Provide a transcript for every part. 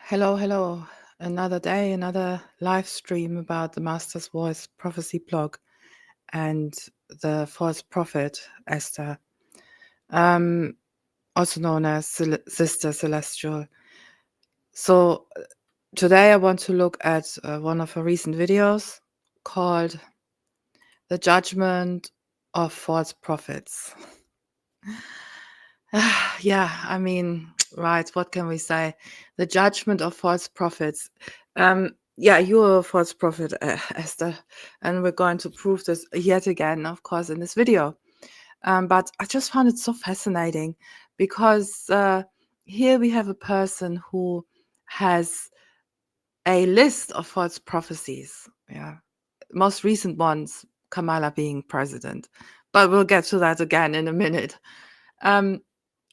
Hello. Another day, another live stream about the Master's Voice Prophecy blog and the false prophet Esther, um, also known as Sister Celestial. So today I want to look at one of her recent videos called The Judgment of False Prophets. Yeah, I mean, right, what can we say? The judgment of false prophets. Yeah, you're a false prophet, Esther, and we're going to prove this yet again, of course, in this video. But I just found it so fascinating because here we have a person who has a list of false prophecies. Yeah, most recent ones, Kamala being president, but we'll get to that again in a minute.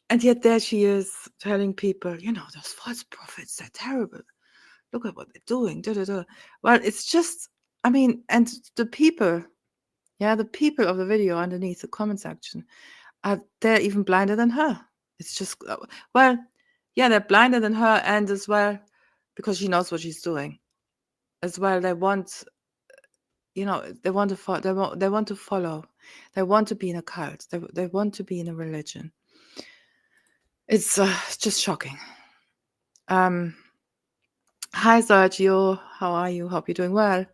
And yet there she is telling people, those false prophets, they're terrible. Look at what they're doing. Da, da, da. Well, it's just, and the people, the people of the video underneath the comment section, they're even blinder than her. It's just, they're blinder than her, and as well, because she knows what she's doing. As well, they want, they want to follow. They want to follow. They want to be in a cult. They want to be in a religion. It's just shocking. Hi, Sergio. How are you? Hope you're doing well.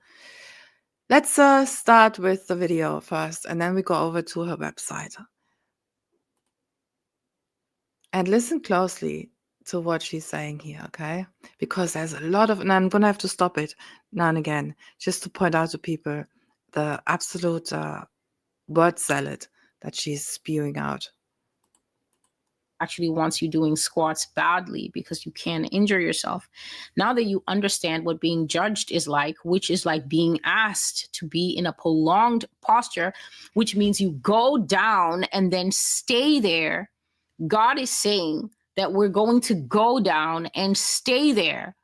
Let's start with the video first, and then we go over to her website. And listen closely to what she's saying here, okay? Because there's a lot of, and I'm going to have to stop it now and again, just to point out to people the absolute word salad that she's spewing out. Actually wants you doing squats badly because you can injure yourself. Now that you understand what being judged is like, which is like being asked to be in a prolonged posture, which means you go down and then stay there. God is saying that we're going to go down and stay there.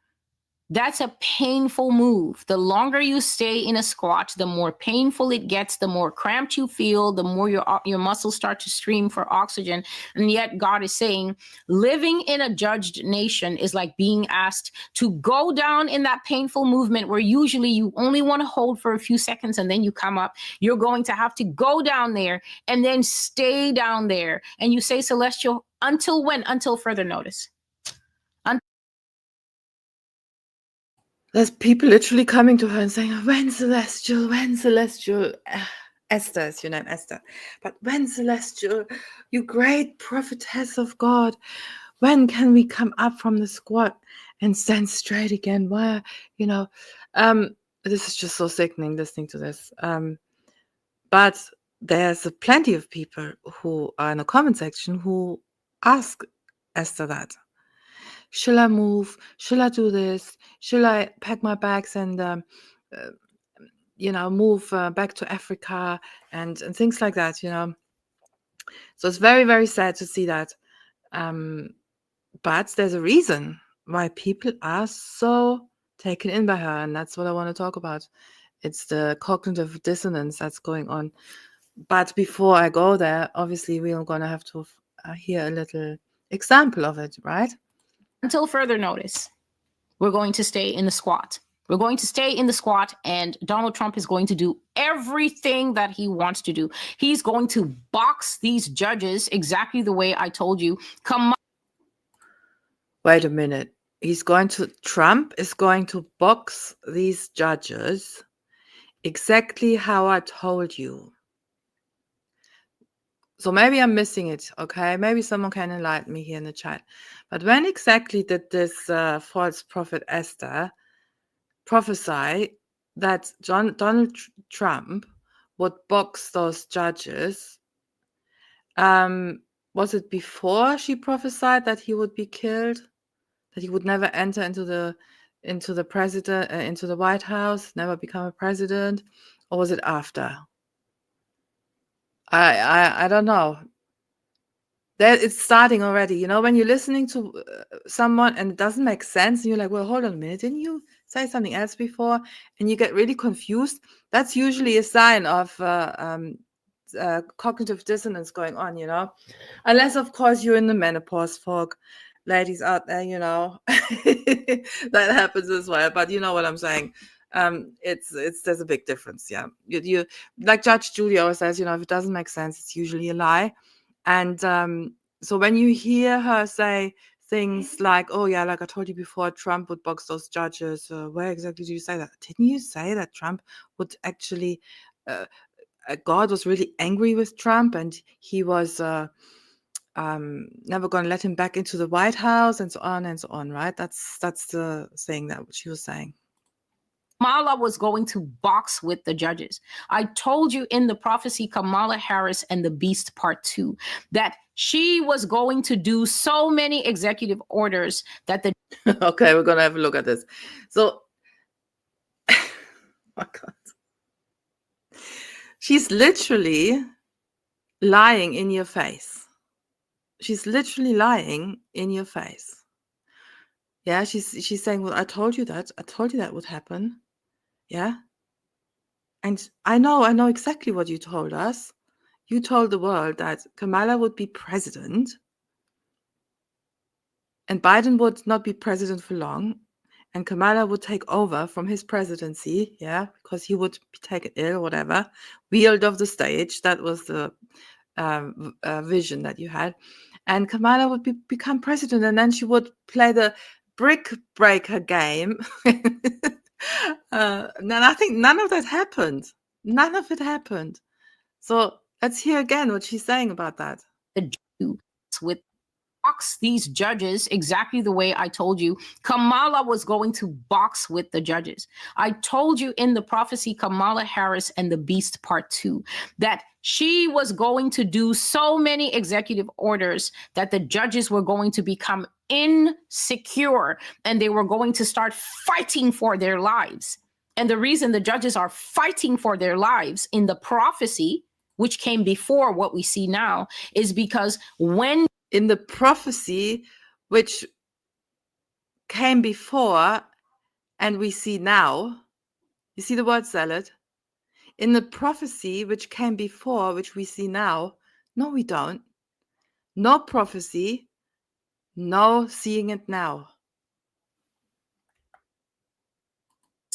That's a painful move. The longer you stay in a squat, the more painful it gets, the more cramped you feel, the more your muscles start to scream for oxygen. And yet God is saying, living in a judged nation is like being asked to go down in that painful movement where usually you only want to hold for a few seconds and then you come up. You're going to have to go down there and then stay down there. And you say, Celestial, until when? Until further notice. There's people literally coming to her and saying, when Celestial, Esther is your name, Esther. But when Celestial, you great prophetess of God, when can we come up from the squat and stand straight again? Why, this is just so sickening listening to this. But there's plenty of people who are in the comment section who ask Esther that. Shall I move? Shall I do this? Shall I pack my bags and, move back to Africa and things like that, So it's very, very sad to see that. But there's a reason why people are so taken in by her, and that's what I want to talk about. It's the cognitive dissonance that's going on. But before I go there, obviously we are going to have to hear a little example of it, right? Until further notice, we're going to stay in the squat. We're going to stay in the squat, and Donald Trump is going to do everything that he wants to do. He's going to box these judges exactly the way I told you. Wait a minute. Trump is going to box these judges exactly how I told you. So maybe I'm missing it, okay? Maybe someone can enlighten me here in the chat. But when exactly did this false prophet Esther prophesy that Donald Trump would box those judges? Was it before she prophesied that he would be killed, that he would never enter into the White House, never become a president, or was it after? I don't know. It's starting already. When you're listening to someone and it doesn't make sense, and you're like, well, hold on a minute, didn't you say something else before? And you get really confused. That's usually a sign of cognitive dissonance going on, unless, of course, you're in the menopause fog ladies out there, that happens as well. But you know what I'm saying. It's there's a big difference. Yeah, you like Judge Judy always says, if it doesn't make sense, it's usually a lie. And so when you hear her say things like, "Oh yeah, like I told you before, Trump would box those judges," where exactly did you say that? Didn't you say that Trump would actually? God was really angry with Trump, and he was never going to let him back into the White House, and so on, right? That's the thing that she was saying. Kamala was going to box with the judges. I told you in the prophecy, Kamala Harris and the Beast Part 2, that she was going to do so many executive orders that the okay, we're going to have a look at this. So, oh my God. She's literally lying in your face. She's literally lying in your face. Yeah, she's saying, well, I told you that. I told you that would happen. Yeah. And I know exactly what you told us. You told the world that Kamala would be president and Biden would not be president for long, and Kamala would take over from his presidency, yeah, because he would be taken ill or whatever, wheeled off the stage. That was the vision that you had. And Kamala would become president, and then she would play the brick breaker game. And I think none of that happened. None of it happened. So let's hear again what she's saying about that. With box these judges exactly the way I told you. Kamala was going to box with the judges. I told you in the prophecy, Kamala Harris and the Beast Part 2, that she was going to do so many executive orders that the judges were going to become insecure and they were going to start fighting for their lives. And the reason the judges are fighting for their lives in the prophecy, which came before what we see now, is because when in the prophecy, which came before and we see now, you see the word salad? In the prophecy, which came before, which we see now, no, we don't. No prophecy, no seeing it now.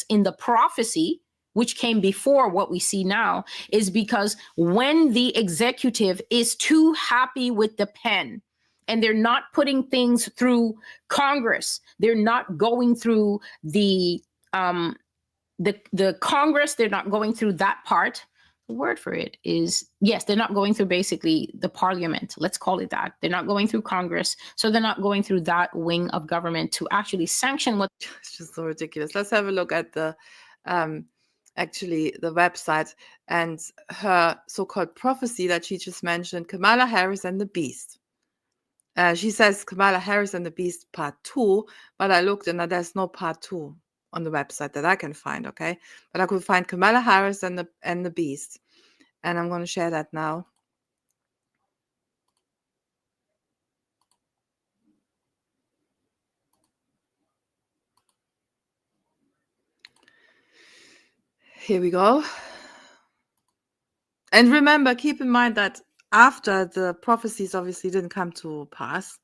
In the prophecy, which came before what we see now, is because when the executive is too happy with the pen and they're not putting things through Congress, they're not going through the Congress, they're not going through that part. The word for it is, yes, they're not going through basically the parliament. Let's call it that. They're not going through Congress. So they're not going through that wing of government to actually sanction what. It's just so ridiculous. Let's have a look at the actually the website and her so-called prophecy that she just mentioned, Kamala Harris and the Beast. She says Kamala Harris and the Beast Part 2, but I looked and there's no Part 2 on the website that I can find, okay? But I could find Kamala Harris and the Beast. And I'm going to share that now. Here we go. And remember, keep in mind that after the prophecies obviously didn't come to pass,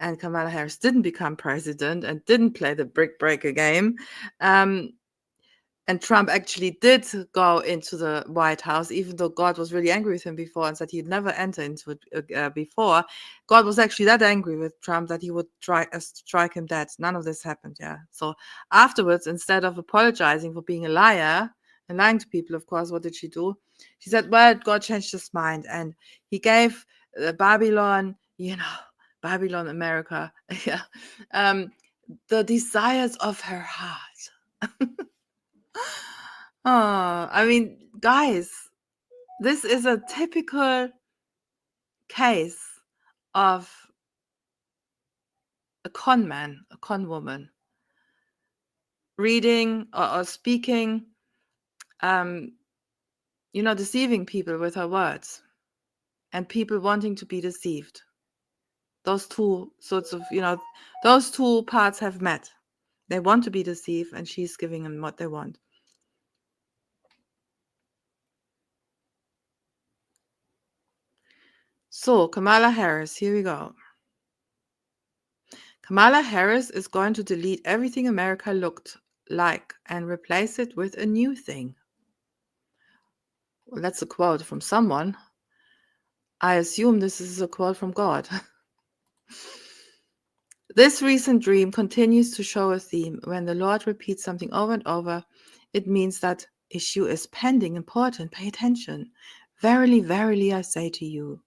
and Kamala Harris didn't become president and didn't play the brick breaker game, and Trump actually did go into the White House, even though God was really angry with him before and said he'd never enter into it before. God was actually that angry with Trump that he would strike him dead. None of this happened, yeah. So afterwards, instead of apologizing for being a liar and lying to people, of course, what did she do? She said, well, God changed his mind and he gave Babylon, Babylon, America, yeah, the desires of her heart. Oh, I mean, guys, this is a typical case of a con man, a con woman, reading or speaking, deceiving people with her words and people wanting to be deceived. Those two sorts of, those two parts have met. They want to be deceived and she's giving them what they want. So, Kamala Harris, here we go. Kamala Harris is going to delete everything America looked like and replace it with a new thing. Well, that's a quote from someone. I assume this is a quote from God. This recent dream continues to show a theme. When the Lord repeats something over and over, it means that issue is pending, important. Pay attention. Verily, verily, I say to you.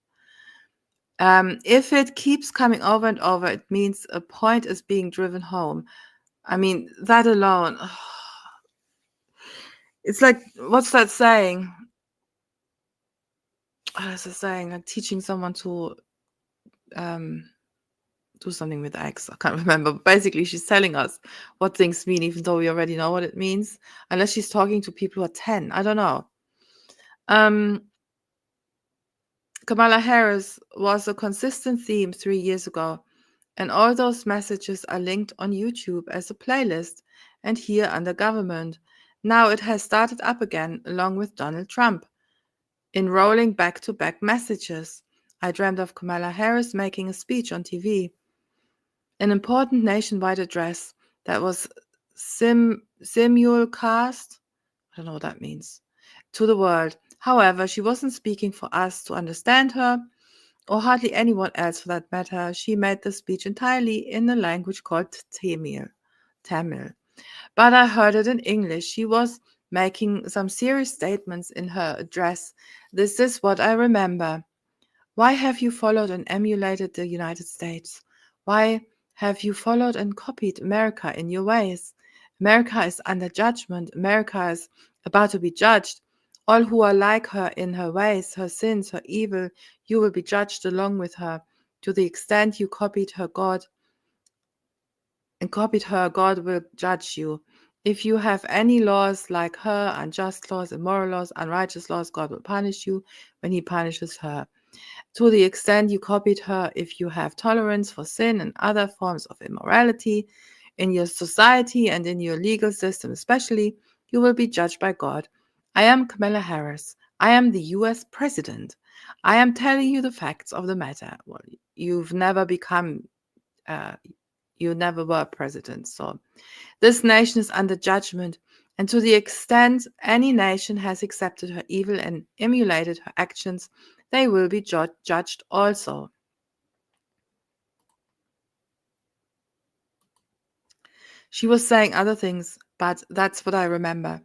If it keeps coming over and over, it means a point is being driven home. I mean, that alone. It's like, what's that saying? It's a saying, like teaching someone to do something with X. I can't remember. But basically, she's telling us what things mean, even though we already know what it means. Unless she's talking to people who are 10. I don't know. Kamala Harris was a consistent theme 3 years ago, and all those messages are linked on YouTube as a playlist and here under government. Now it has started up again along with Donald Trump in rolling back-to-back messages. I dreamt of Kamala Harris making a speech on TV, an important nationwide address that was simulcast, I don't know what that means, to the world. However, she wasn't speaking for us to understand her, or hardly anyone else for that matter. She made the speech entirely in a language called Tamil. But I heard it in English. She was making some serious statements in her address. This is what I remember. Why have you followed and emulated the United States? Why have you followed and copied America in your ways? America is under judgment. America is about to be judged. All who are like her in her ways, her sins, her evil, you will be judged along with her. To the extent you copied her, God will judge you. If you have any laws like her, unjust laws, immoral laws, unrighteous laws, God will punish you when he punishes her. To the extent you copied her, if you have tolerance for sin and other forms of immorality in your society and in your legal system especially, you will be judged by God. I am Kamala Harris. I am the US President. I am telling you the facts of the matter. Well, you've never become, you never were president. So this nation is under judgment. And to the extent any nation has accepted her evil and emulated her actions, they will be judged also. She was saying other things, but that's what I remember.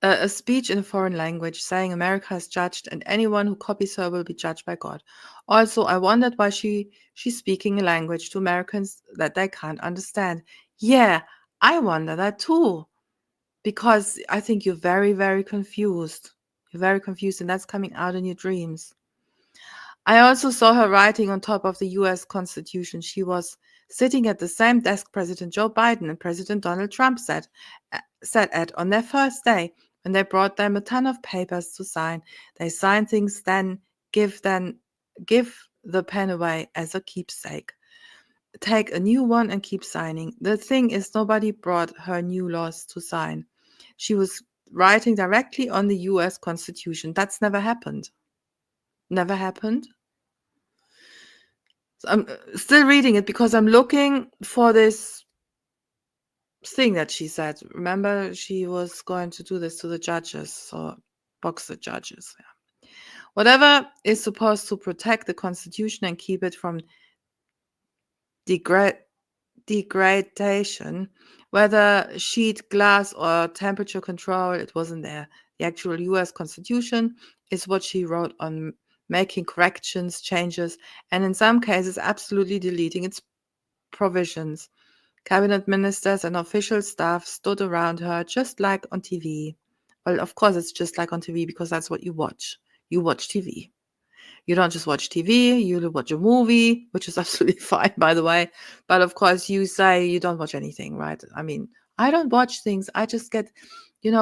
A speech in a foreign language saying America is judged and anyone who copies her will be judged by God. Also, I wondered why she's speaking a language to Americans that they can't understand. Yeah, I wonder that too. Because I think you're very, very confused. You're very confused, and that's coming out in your dreams. I also saw her writing on top of the US Constitution. She was sitting at the same desk President Joe Biden and President Donald Trump sat at on their first day when they brought them a ton of papers to sign. They sign things, then give the pen away as a keepsake. Take a new one and keep signing. The thing is, nobody brought her new laws to sign. She was writing directly on the US Constitution. That's never happened. Never happened. So I'm still reading it because I'm looking for this thing that she said. Remember, she was going to do this to the judges, so box the judges. Yeah. Whatever is supposed to protect the Constitution and keep it from degradation, whether sheet glass or temperature control, it wasn't there. The actual US Constitution is what she wrote on making corrections, changes, and in some cases absolutely deleting its provisions. Cabinet ministers and official staff stood around her just like on TV. Well, of course, it's just like on TV because that's what you watch. You watch TV. You don't just watch TV, you watch a movie, which is absolutely fine, by the way. But of course, you say you don't watch anything, right? I mean, I don't watch things. I just get,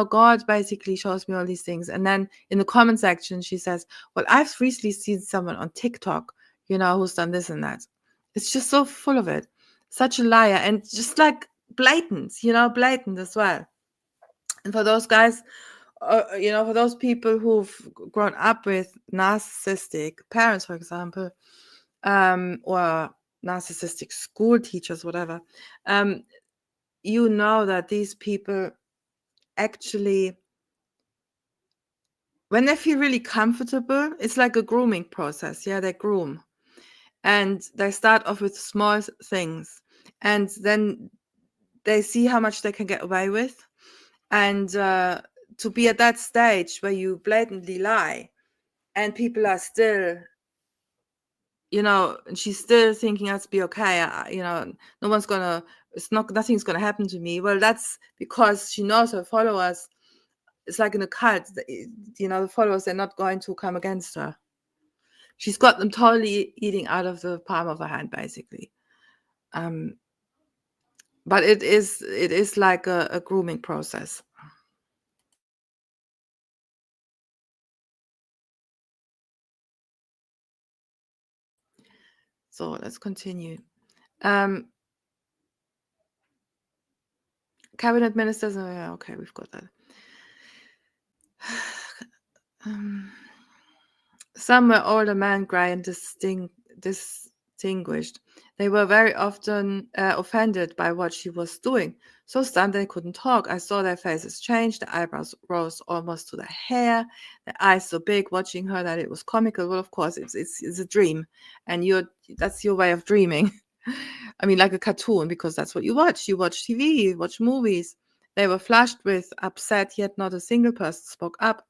God basically shows me all these things. And then in the comment section, she says, well, I've recently seen someone on TikTok, who's done this and that. It's just so full of it. Such a liar. And just like blatant, blatant as well. And for those guys, for those people who've grown up with narcissistic parents, for example, or narcissistic school teachers, whatever, you know that these people actually, when they feel really comfortable, it's like a grooming process. Yeah, they groom. And they start off with small things. And then they see how much they can get away with. And to be at that stage where you blatantly lie and people are still, and she's still thinking that's be okay. No one's gonna, nothing's gonna happen to me. Well, that's because she knows her followers. It's like in a cult, the followers, they're not going to come against her. She's got them totally eating out of the palm of her hand, basically. But it is like a grooming process. So let's continue. Cabinet ministers, okay, we've got that. Some were older men, grey and distinguished. They were very often offended by what she was doing. So stunned they couldn't talk. I saw their faces change. The eyebrows rose almost to the hair. The eyes so big, watching her, that it was comical. Well, of course, it's a dream, and that's your way of dreaming. I mean, like a cartoon, because that's what you watch. You watch TV, you watch movies. They were flushed with upset, yet not a single person spoke up.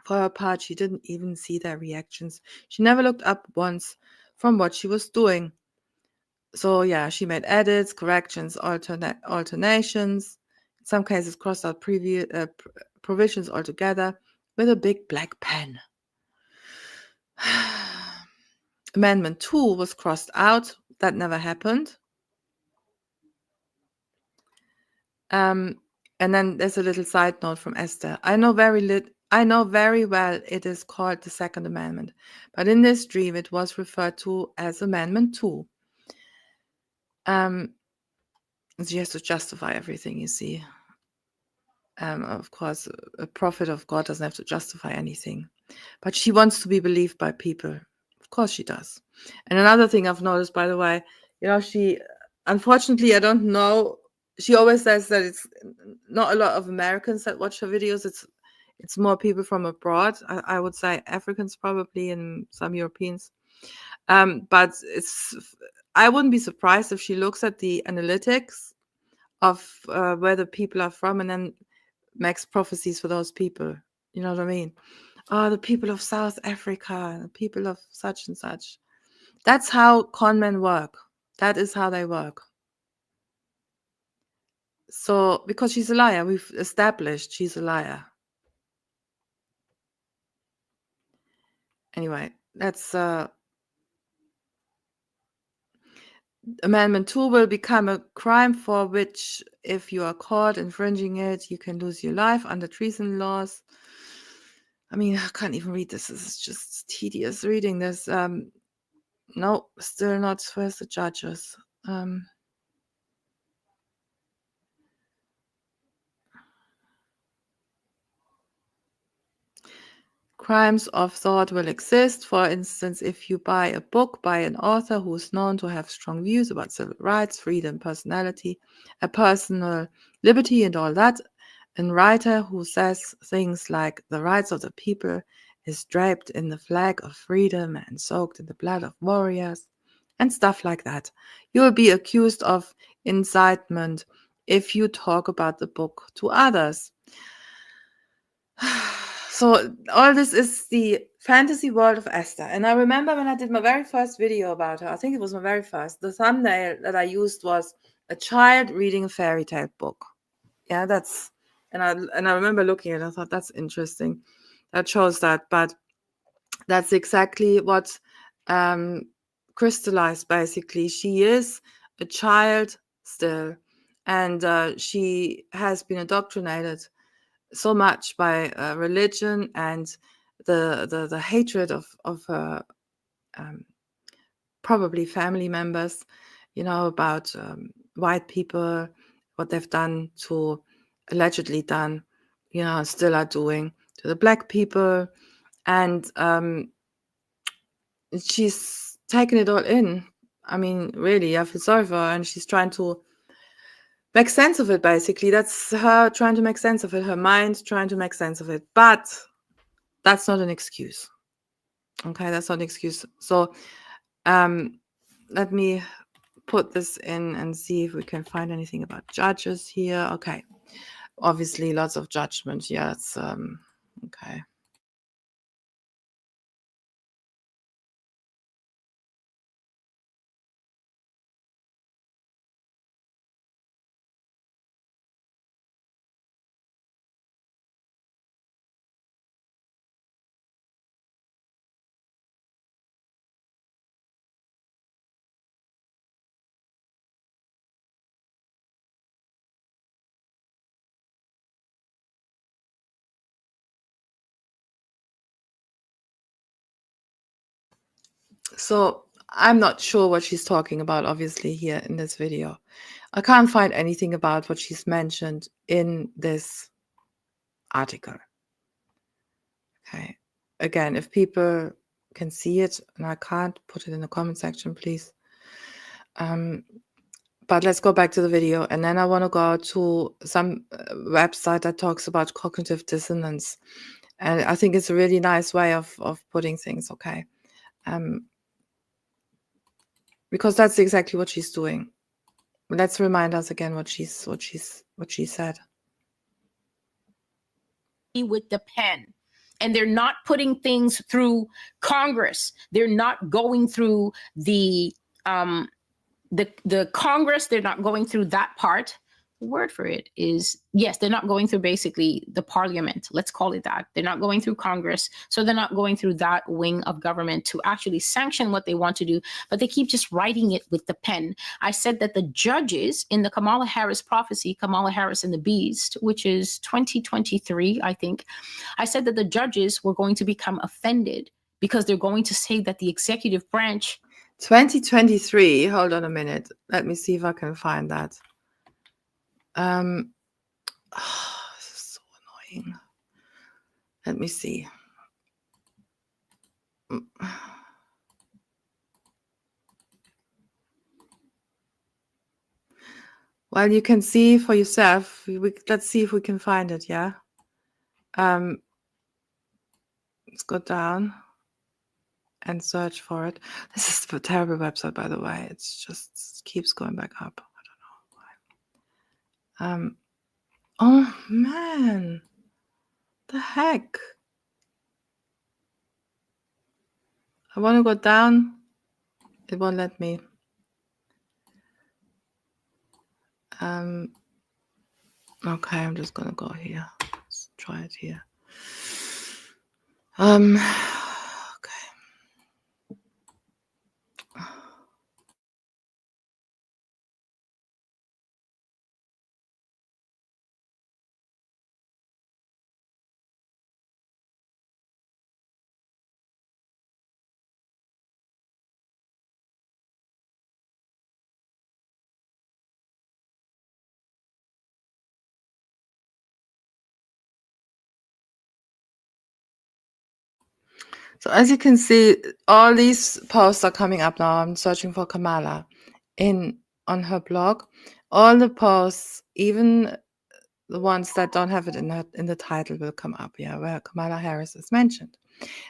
For her part, she didn't even see their reactions. She never looked up once from what she was doing. So yeah, she made edits, corrections, alternations. In some cases, crossed out provisions altogether with a big black pen. Amendment 2 was crossed out. That never happened. And then there's a little side note from Esther. I know very well it is called the Second Amendment, but in this dream it was referred to as Amendment 2. She has to justify everything, you see. Of course, a prophet of God doesn't have to justify anything, but she wants to be believed by people. Of course she does. And another thing I've noticed, by the way, she, unfortunately, I don't know, she always says that it's not a lot of Americans that watch her videos. It's more people from abroad. I would say Africans probably, and some Europeans. But I wouldn't be surprised if she looks at the analytics of where the people are from and then makes prophecies for those people. You know what I mean? Oh, the people of South Africa, the people of such and such. That's how con men work. That is how they work. So, because she's a liar, we've established she's a liar. Anyway, that's Amendment 2 will become a crime for which, if you are caught infringing it, you can lose your life under treason laws. I mean, I can't even read this. This is just tedious reading this. No, still not. Where's the judges? Crimes of thought will exist. For instance, if you buy a book by an author who is known to have strong views about civil rights, freedom, personality, a personal liberty, and all that, a writer who says things like the rights of the people is draped in the flag of freedom and soaked in the blood of warriors, and stuff like that. You will be accused of incitement if you talk about the book to others. So all this is the fantasy world of Esther. And I remember when I did my very first video about her, I think it was my very first, the thumbnail that I used was a child reading a fairy tale book. Yeah, and I remember looking at it, I thought that's interesting. That shows that, but that's exactly what crystallized basically. She is a child still, and she has been indoctrinated so much by religion and the hatred of her probably family members, about white people, what they've done to, allegedly done, still are doing to the black people. And she's taken it all in. I mean, really, I feel sorry for her, and she's trying to make sense of it, basically. That's her trying to make sense of it, her mind trying to make sense of it. But that's not an excuse. Okay, that's not an excuse. So let me put this in and see if we can find anything about judges here. Okay, obviously lots of judgment. Yes. Okay. So I'm not sure what she's talking about, obviously, here in this video. I can't find anything about what she's mentioned in this article. Okay. Again, if people can see it and I can't, put it in the comment section, please. But let's go back to the video. And then I want to go to some website that talks about cognitive dissonance. And I think it's a really nice way of putting things, okay? Because that's exactly what she's doing. Let's remind us again what she said. With the pen, and they're not putting things through Congress. They're not going through the Congress. They're not going through that part. The word for it is, yes, they're not going through basically the parliament. Let's call it that. They're not going through Congress. So they're not going through that wing of government to actually sanction what they want to do, but they keep just writing it with the pen. I said that the judges in the Kamala Harris prophecy, Kamala Harris and the Beast, which is 2023, I think, I said that the judges were going to become offended because they're going to say that the executive branch. 2023, hold on a minute. Let me see if I can find that. This is so annoying. Let me see. Well, you can see for yourself. Let's see if we can find it, yeah? Let's go down and search for it. This is a terrible website, by the way. It's just keeps going back up. I don't know why. Oh, man. The heck? I want to go down. It won't let me. Okay, I'm just gonna go here. Let's try it here. Okay. So as you can see, all these posts are coming up now. I'm searching for Kamala on her blog. All the posts, even the ones that don't have it in the title, will come up, yeah, where Kamala Harris is mentioned.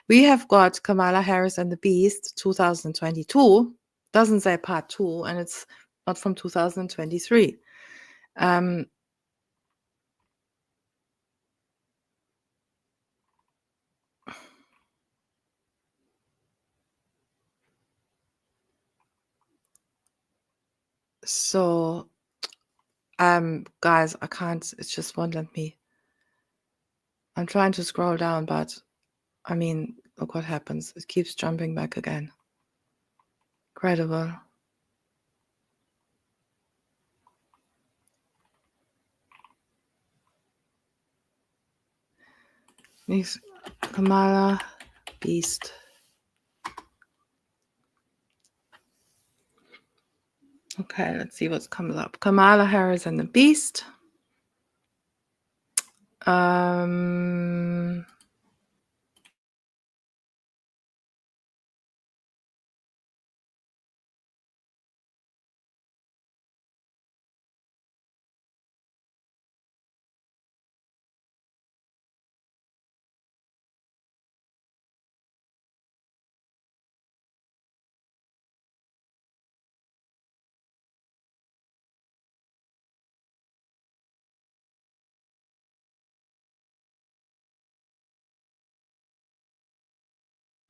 We have got Kamala Harris and the Beast 2022. Doesn't say part 2, and it's not from 2023. So, guys, I can't, it just won't let me. I'm trying to scroll down, but I mean, look what happens. It keeps jumping back again. Incredible. Next, Kamala Beast. Okay, let's see what's comes up. Kamala Harris and the Beast.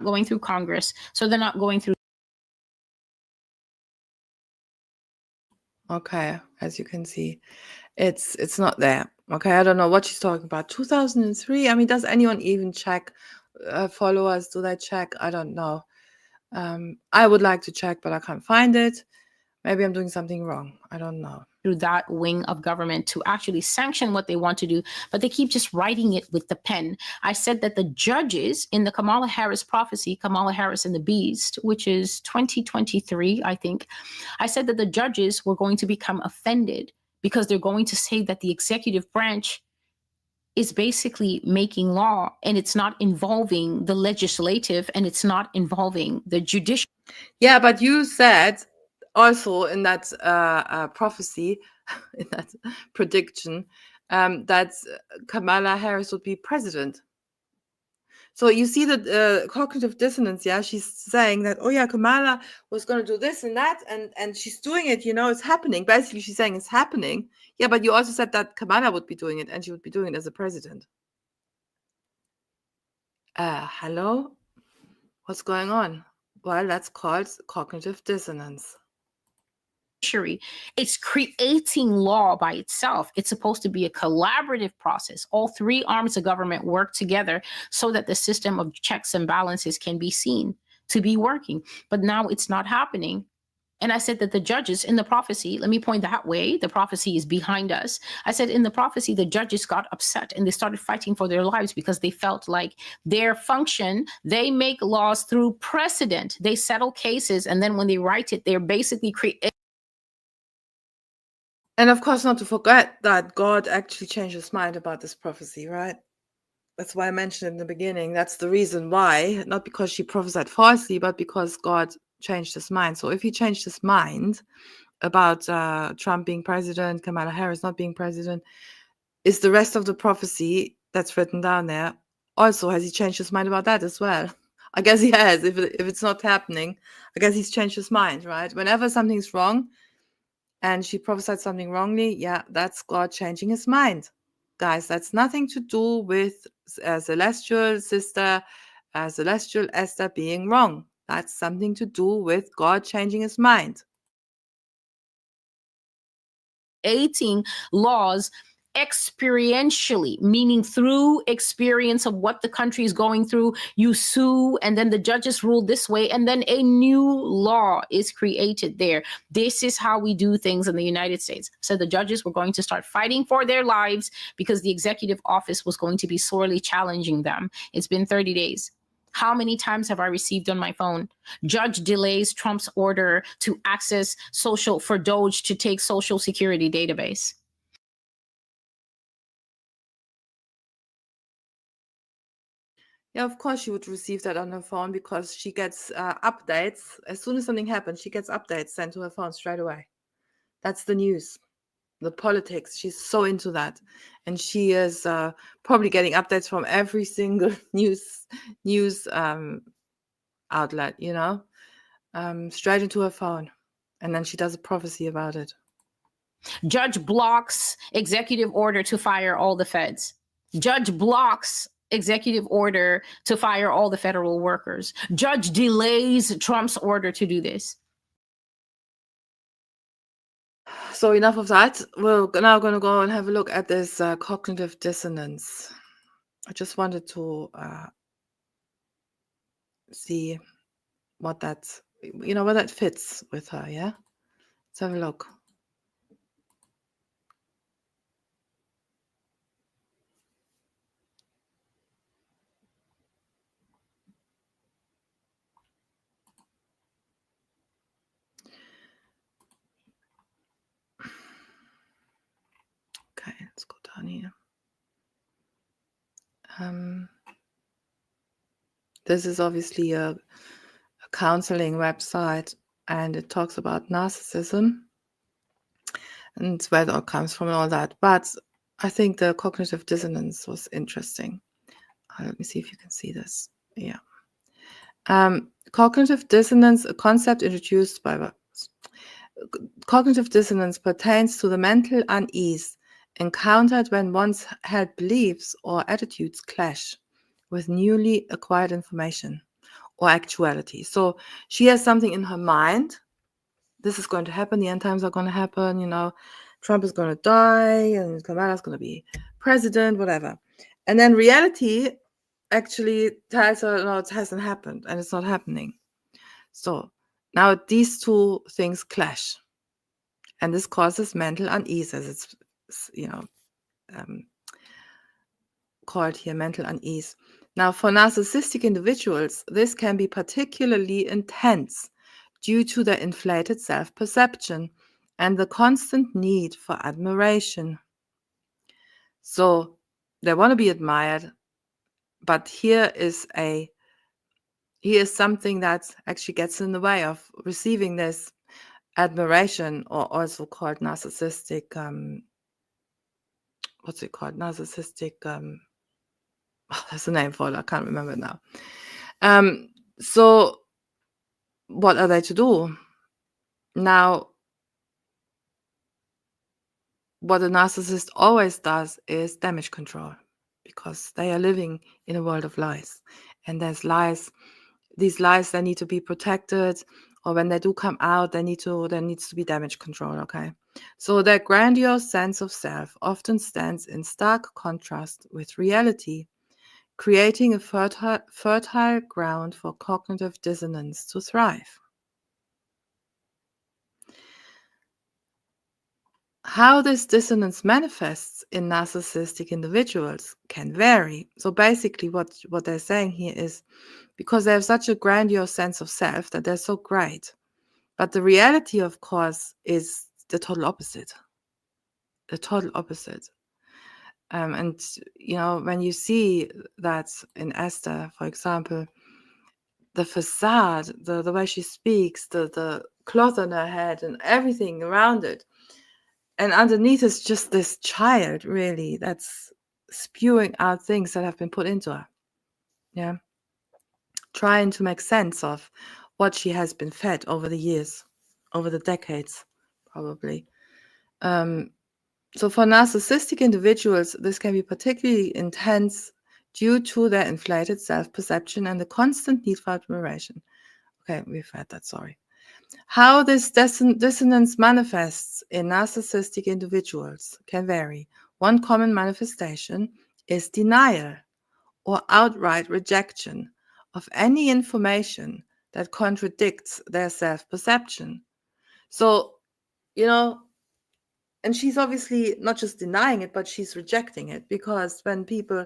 going through Congress, so they're not going through. Okay, as you can see, it's not there. Okay, I don't know what she's talking about. 2003. I mean, does anyone even check followers? Do they check? I don't know. I would like to check, but I can't find it. Maybe I'm doing something wrong. I don't know. Through that wing of government to actually sanction what they want to do, but they keep just writing it with the pen. I said that the judges in the Kamala Harris prophecy, Kamala Harris and the Beast, which is 2023, I think, I said that the judges were going to become offended because they're going to say that the executive branch is basically making law and it's not involving the legislative and it's not involving the judicial. Yeah, but you said also in that prophecy, in that prediction, that Kamala Harris would be president. So you see the cognitive dissonance. Yeah, she's saying that, oh yeah, Kamala was going to do this and that, and she's doing it. It's happening. Basically, she's saying it's happening. Yeah, but you also said that Kamala would be doing it, and she would be doing it as a president. Hello? What's going on? Well, that's called cognitive dissonance. It's creating law by itself. It's supposed to be a collaborative process. All three arms of government work together so that the system of checks and balances can be seen to be working. But now it's not happening. And I said that the judges in the prophecy, let me point that way, the prophecy is behind us. I said in the prophecy, the judges got upset and they started fighting for their lives because they felt like their function, they make laws through precedent. They settle cases. And then when they write it, they're basically creating. And of course, not to forget that God actually changed his mind about this prophecy, right? That's why I mentioned in the beginning. That's the reason why, not because she prophesied falsely, but because God changed his mind. So if he changed his mind about Trump being president, Kamala Harris not being president, is the rest of the prophecy that's written down there also, has he changed his mind about that as well? I guess he has. If it's not happening, I guess he's changed his mind, right? Whenever something's wrong, and she prophesied something wrongly, yeah, that's God changing his mind. Guys, that's nothing to do with celestial sister, celestial Esther being wrong. That's something to do with God changing his mind. 18 laws experientially, meaning through experience of what the country is going through. You sue, and then the judges rule this way, and then a new law is created there. This is how we do things in the United States. So the judges were going to start fighting for their lives because the executive office was going to be sorely challenging them. It's been 30 days. How many times have I received on my phone? Judge delays Trump's order to access social for Doge to take social security database. Yeah, of course she would receive that on her phone because she gets updates. As soon as something happens, she gets updates sent to her phone straight away. That's the news, the politics. She's so into that. And she is probably getting updates from every single news outlet, straight into her phone. And then she does a prophecy about it. Judge blocks executive order to fire all the feds. Judge blocks executive order to fire all the federal workers. Judge delays Trump's order to do this. So enough of that. We're now going to go and have a look at this cognitive dissonance. I just wanted to see what that's, where that fits with her, yeah? Let's have a look. Okay, let's go down here. This is obviously a counseling website, and it talks about narcissism and where it all comes from and all that. But I think the cognitive dissonance was interesting. Let me see if you can see this. Yeah. Cognitive dissonance, a concept introduced by cognitive dissonance pertains to the mental unease encountered when one's held beliefs or attitudes clash with newly acquired information, or actuality. So she has something in her mind. This is going to happen. The end times are going to happen. Trump is going to die and Kamala's going to be president, whatever. And then reality actually tells her, no, it hasn't happened and it's not happening. So now these two things clash. And this causes mental unease, as it's called here, mental unease. Now, for narcissistic individuals, this can be particularly intense due to their inflated self-perception and the constant need for admiration. So they want to be admired, but here is something that actually gets in the way of receiving this admiration, or also called narcissistic, what's it called? Narcissistic, there's a name for it, I can't remember it now. So what are they to do? Now, what a narcissist always does is damage control, because they are living in a world of lies. And there's lies, these lies, they need to be protected, or when they do come out, there needs to be damage control, okay? So their grandiose sense of self often stands in stark contrast with reality, creating a fertile ground for cognitive dissonance to thrive. How this dissonance manifests in narcissistic individuals can vary. So basically what they're saying here is, because they have such a grandiose sense of self that they're so great, but the reality, of course, is the total opposite. The total opposite. And when you see that in Esther, for example, the facade, the way she speaks, the cloth on her head and everything around it, and underneath is just this child, really, that's spewing out things that have been put into her. Yeah. Trying to make sense of what she has been fed over the years, over the decades, probably. So for narcissistic individuals, this can be particularly intense due to their inflated self-perception and the constant need for admiration. Okay, we've had that, sorry. How this dissonance manifests in narcissistic individuals can vary. One common manifestation is denial or outright rejection of any information that contradicts their self-perception. So, and she's obviously not just denying it, but she's rejecting it, because when people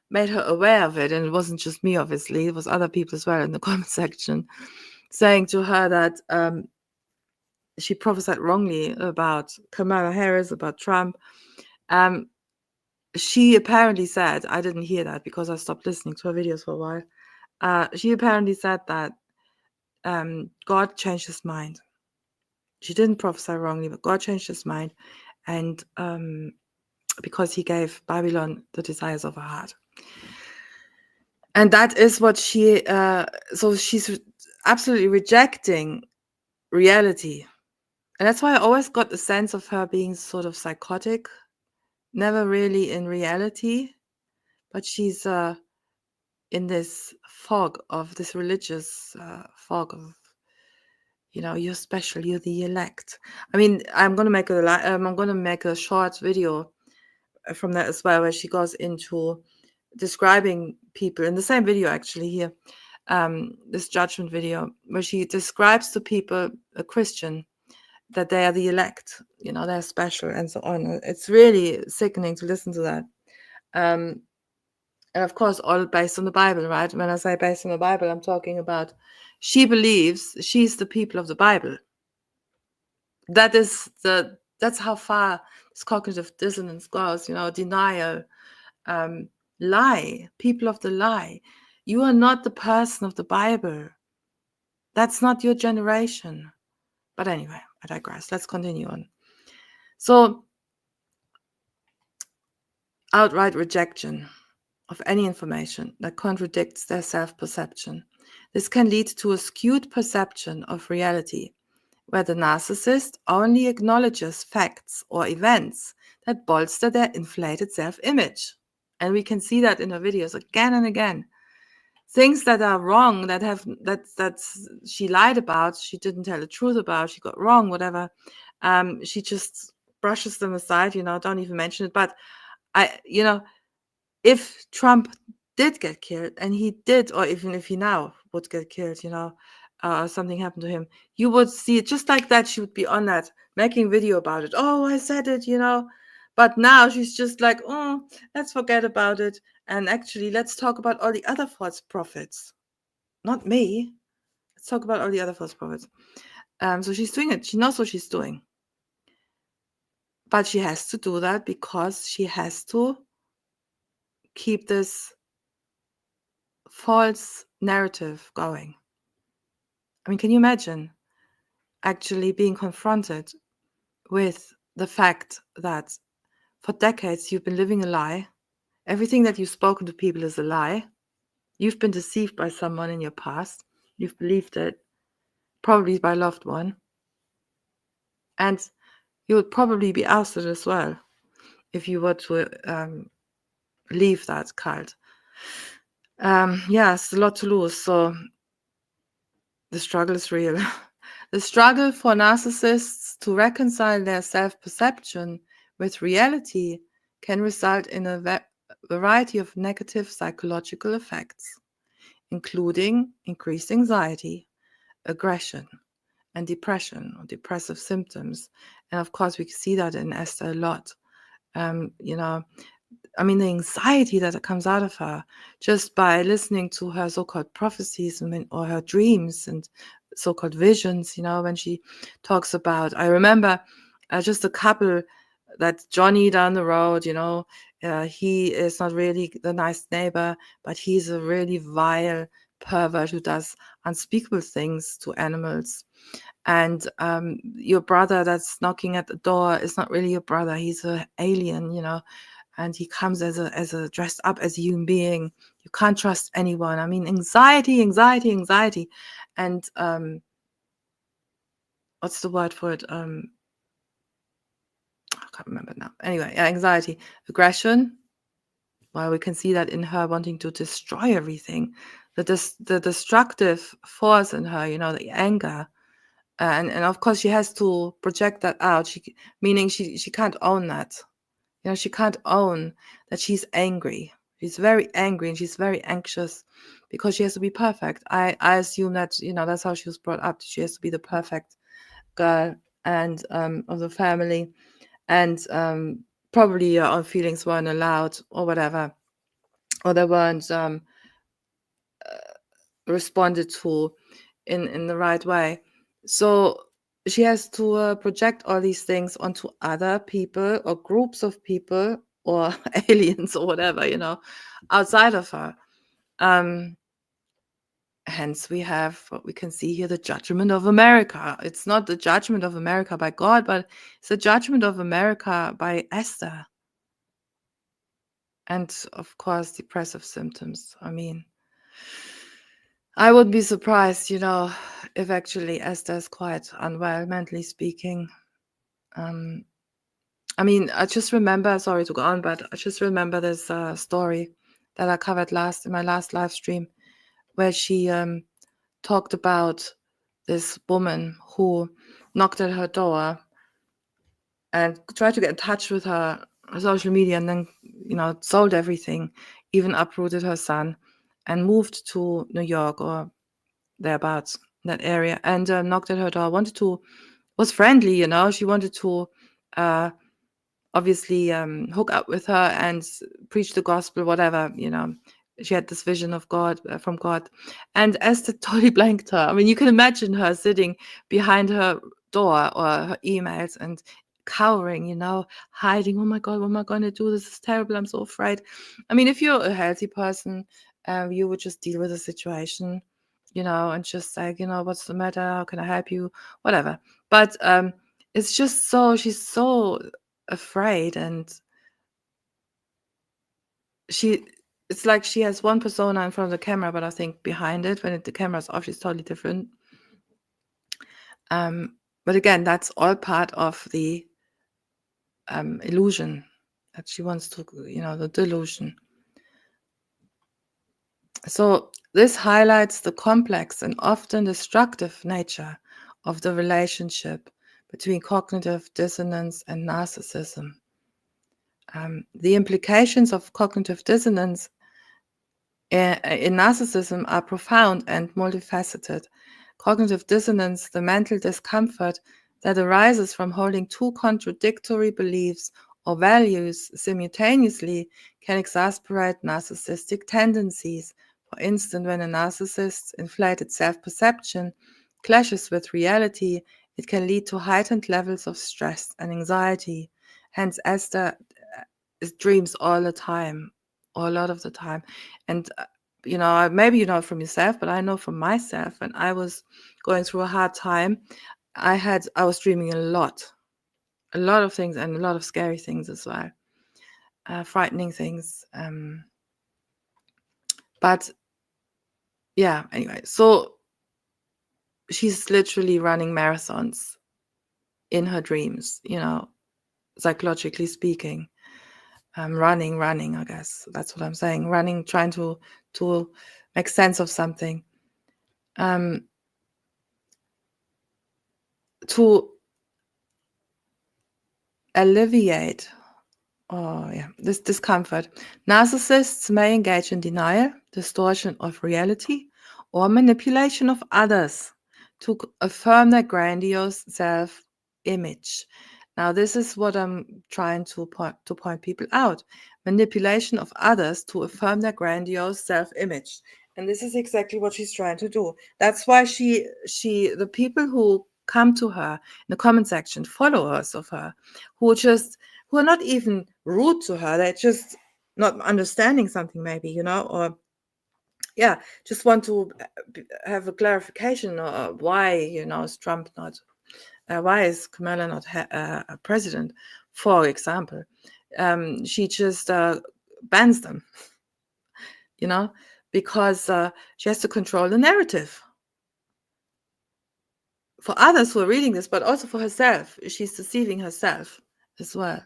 made her aware of it, and it wasn't just me, obviously, it was other people as well in the comment section, saying to her that she prophesied wrongly about Kamala Harris, about Trump. She apparently said, I didn't hear that because I stopped listening to her videos for a while. She apparently said that God changed his mind. She didn't prophesy wrongly, but God changed his mind, and because he gave Babylon the desires of her heart. And that is what so she's absolutely rejecting reality. And that's why I always got the sense of her being sort of psychotic, never really in reality, but she's in this fog of this religious fog of, you're special, you're the elect. I mean, I'm gonna make a short video from that as well, where she goes into describing people in the same video, actually, here, this judgment video, where she describes to people, a Christian, that they are the elect, they're special and so on. It's really sickening to listen to that. And of course, all based on the Bible, right? When I say based on the Bible, I'm talking about, she believes she's the people of the Bible. That's how far this cognitive dissonance goes, denial, lie, people of the lie. You are not the person of the Bible. That's not your generation. But anyway, I digress. Let's continue on. So, outright rejection of any information that contradicts their self-perception. This can lead to a skewed perception of reality, where the narcissist only acknowledges facts or events that bolster their inflated self-image. And we can see that in her videos again and again. things that are wrong, that's she lied about, she didn't tell the truth about, she got wrong, whatever, she just brushes them aside, don't even mention it. But if Trump did get killed, and he did, or even if he now would get killed, something happened to him, you would see it just like that. She would be on that, making video about it. Oh, I said it, But now she's just like, oh, let's forget about it. And actually, let's talk about all the other false prophets. Not me. Let's talk about all the other false prophets. So she's doing it. She knows what she's doing. But she has to do that because she has to keep this false narrative going. I mean, can you imagine actually being confronted with the fact that for decades you've been living a lie? Everything that you've spoken to people is a lie. You've been deceived by someone in your past. You've believed it, probably by a loved one. And you would probably be ousted as well if you were to leave that cult. It's a lot to lose. So the struggle is real. The struggle for narcissists to reconcile their self-perception with reality can result in a variety of negative psychological effects, including increased anxiety, aggression, and depression or depressive symptoms. And of course, we see that in Esther a lot. The anxiety that comes out of her just by listening to her so-called prophecies or her dreams and so-called visions, when she talks about, I remember just a couple, that Johnny down the road, he is not really the nice neighbor, but he's a really vile pervert who does unspeakable things to animals. And your brother that's knocking at the door is not really your brother. He's an alien, and he comes as a dressed up as a human being. You can't trust anyone. Anxiety. And what's the word for it? I can't remember now. Anyway, anxiety, aggression. Well, we can see that in her wanting to destroy everything, the destructive force in her, the anger. And of course she has to project that out, meaning she can't own that. She can't own that she's angry. She's very angry and she's very anxious because she has to be perfect. I assume that, that's how she was brought up. She has to be the perfect girl and of the family. And probably your own feelings weren't allowed or whatever. Or they weren't responded to in the right way. So she has to project all these things onto other people or groups of people or aliens or whatever, outside of her. Hence we have what we can see here, the judgment of America. It's not the judgment of America by God, but it's the judgment of America by Esther. And of course, depressive symptoms. I would be surprised, if actually Esther is quite unwell, mentally speaking. I just remember, sorry to go on, but I just remember this story that I covered in my last live stream, where she talked about this woman who knocked at her door and tried to get in touch with her social media, and then, sold everything, even uprooted her son and moved to New York or thereabouts, that area, and knocked at her door, was friendly, she wanted to obviously hook up with her and preach the gospel, whatever, she had this vision of God, from God. And Esther totally blanked her. You can imagine her sitting behind her door or her emails and cowering, hiding. Oh my God, what am I going to do? This is terrible. I'm so afraid. If you're a healthy person, you would just deal with the situation, and just say, what's the matter? How can I help you? Whatever. But it's just she's so afraid, and it's like she has one persona in front of the camera, but I think behind it, when the camera's off, she's totally different. But again, that's all part of the illusion that she wants to, the delusion. So this highlights the complex and often destructive nature of the relationship between cognitive dissonance and narcissism. The implications of cognitive dissonance in narcissism are profound and multifaceted. Cognitive dissonance, the mental discomfort that arises from holding two contradictory beliefs or values simultaneously, can exasperate narcissistic tendencies. For instance, when a narcissist's inflated self-perception clashes with reality, it can lead to heightened levels of stress and anxiety. Hence, Esther dreams all the time, or a lot of the time. And maybe you know from yourself, but I know from myself, when I was going through a hard time, I was dreaming a lot of things, and a lot of scary things as well, frightening things. But yeah, anyway, so she's literally running marathons in her dreams, psychologically speaking. Running, I guess that's what I'm saying. Running, trying to make sense of something. To alleviate this discomfort, narcissists may engage in denial, distortion of reality, or manipulation of others to affirm their grandiose self-image. Now, this is what I'm trying to point people out. Manipulation of others to affirm their grandiose self-image. And this is exactly what she's trying to do. That's why the people who come to her in the comment section, followers of her, who are not even rude to her, they're just not understanding something, maybe, or just want to have a clarification, or why, is Trump not, why is Kamala not a president, for example. She just bans them, because she has to control the narrative for others who are reading this, but also for herself. She's deceiving herself as well.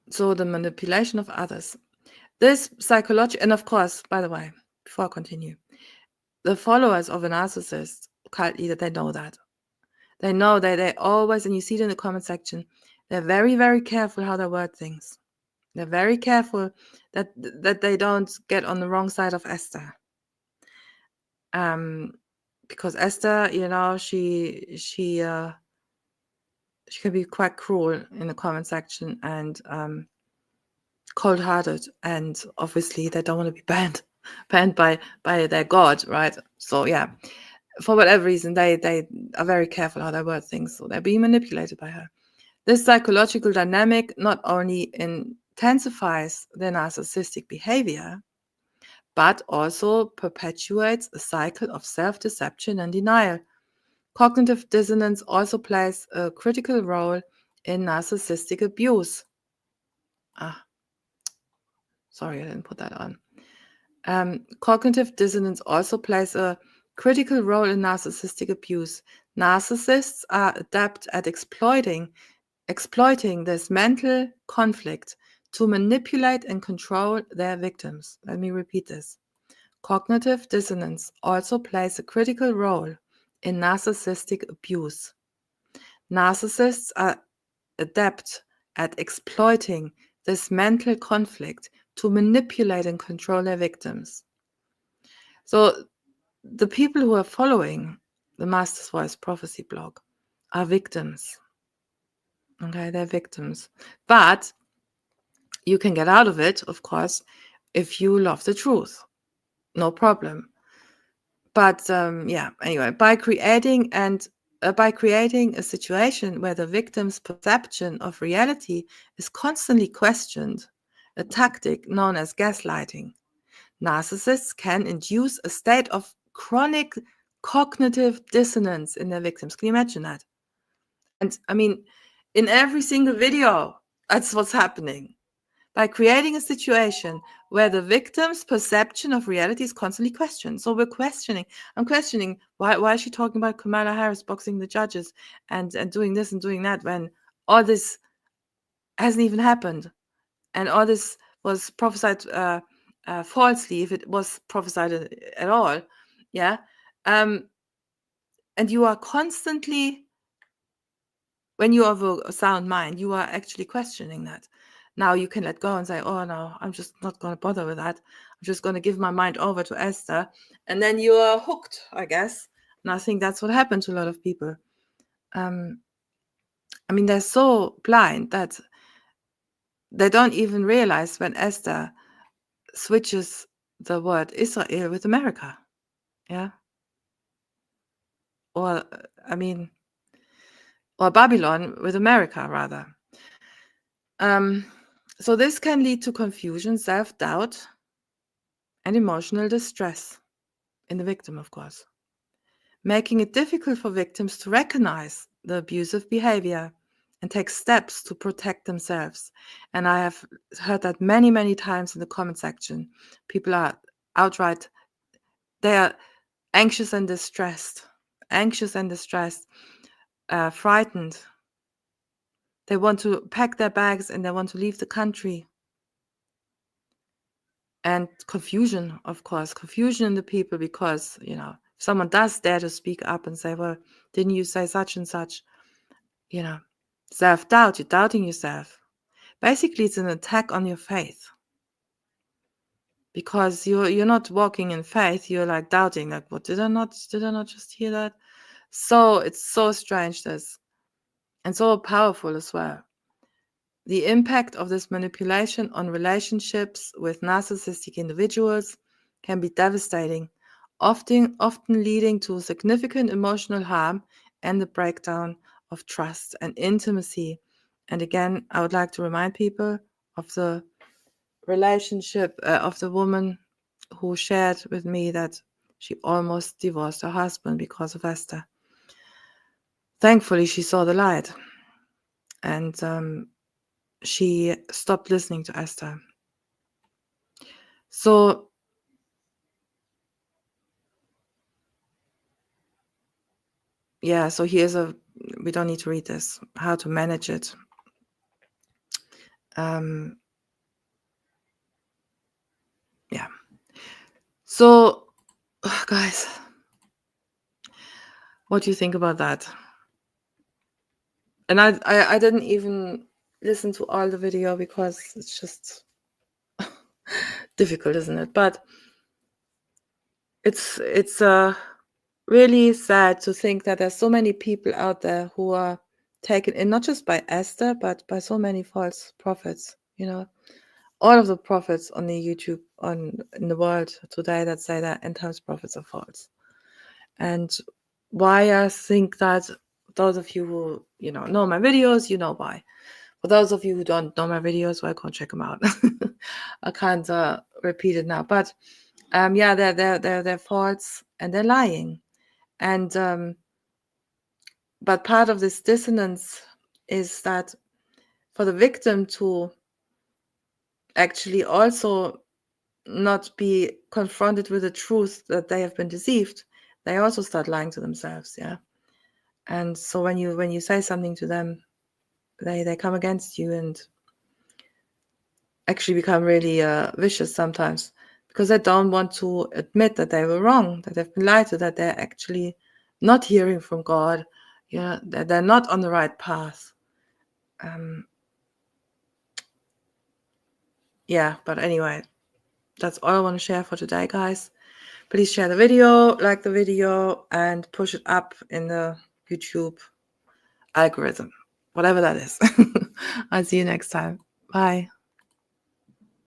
So the manipulation of others. This psychology, and of course, by the way, before I continue, the followers of a narcissist cult leader, they know that. They know that they always, and you see it in the comment section, they're very, very careful how they word things. They're very careful that they don't get on the wrong side of Esther. Because Esther, she can be quite cruel in the comment section, and cold-hearted, and obviously they don't want to be banned by their god, right? So yeah, for whatever reason, they are very careful how they word things, so they're being manipulated by her. This psychological dynamic not only intensifies their narcissistic behavior, but also perpetuates a cycle of self-deception and denial. Cognitive dissonance also plays a critical role in narcissistic abuse. Sorry, I didn't put that on. Cognitive dissonance also plays a critical role in narcissistic abuse. Narcissists are adept at exploiting this mental conflict to manipulate and control their victims. Let me repeat this. Cognitive dissonance also plays a critical role in narcissistic abuse. Narcissists are adept at exploiting this mental conflict to manipulate and control their victims. So the people who are following the Master's Voice Prophecy blog are victims. Okay, they're victims. But you can get out of it, of course, if you love the truth. No problem. But anyway, by creating a situation where the victim's perception of reality is constantly questioned, a tactic known as gaslighting, narcissists can induce a state of chronic cognitive dissonance in their victims. Can you imagine that? And I mean, in every single video, that's what's happening. By creating a situation where the victim's perception of reality is constantly questioned. So I'm questioning, why is she talking about Kamala Harris boxing the judges and doing this and doing that, when all this hasn't even happened. And all this was prophesied falsely, if it was prophesied at all. Yeah. And you are constantly, when you have a sound mind, you are actually questioning that. Now you can let go and say, oh no, I'm just not going to bother with that. I'm just going to give my mind over to Esther. And then you are hooked, I guess. And I think that's what happened to a lot of people. I mean, they're so blind that they don't even realize when Esther switches the word Israel with America. Yeah. Or, I mean, or Babylon with America, rather. So this can lead to confusion, self-doubt, and emotional distress in the victim, of course, making it difficult for victims to recognize the abusive behavior and take steps to protect themselves. And I have heard that many, many times in the comment section. People are outright, they are anxious and distressed, frightened. They want to pack their bags and they want to leave the country. And confusion, of course, confusion in the people, because, if someone does dare to speak up and say, well, didn't you say such and such? Self-doubt, you're doubting yourself. Basically, it's an attack on your faith. Because you're not walking in faith, you're like doubting, like, what, did I not just hear that? So it's so strange, this, and so powerful as well. The impact of this manipulation on relationships with narcissistic individuals can be devastating, often leading to significant emotional harm and the breakdown of trust and intimacy. And again, I would like to remind people of the relationship of the woman who shared with me that she almost divorced her husband because of Esther. Thankfully, she saw the light, and she stopped listening to Esther. So yeah, so here's we don't need to read this, how to manage it. Yeah. So, guys, what do you think about that? And I didn't even listen to all the video because it's just difficult, isn't it? But it's really sad to think that there's so many people out there who are taken in, not just by Esther, but by so many false prophets. All of the prophets on the YouTube in the world today that say that end times prophets are false. And why I think that, those of you who know my videos, you know why. For those of you who don't know my videos, well, go check them out. I can't repeat it now, but yeah, they're false and they're lying. And but part of this dissonance is that for the victim to actually also not be confronted with the truth that they have been deceived, they also start lying to themselves. Yeah. And so when you say something to them, they come against you and actually become really vicious sometimes, because they don't want to admit that they were wrong, that they've been lied to, that they're actually not hearing from God, that they're not on the right path. Yeah, but anyway, that's all I want to share for today, guys. Please share the video, like the video, and push it up in the YouTube algorithm, whatever that is. I'll see you next time. Bye.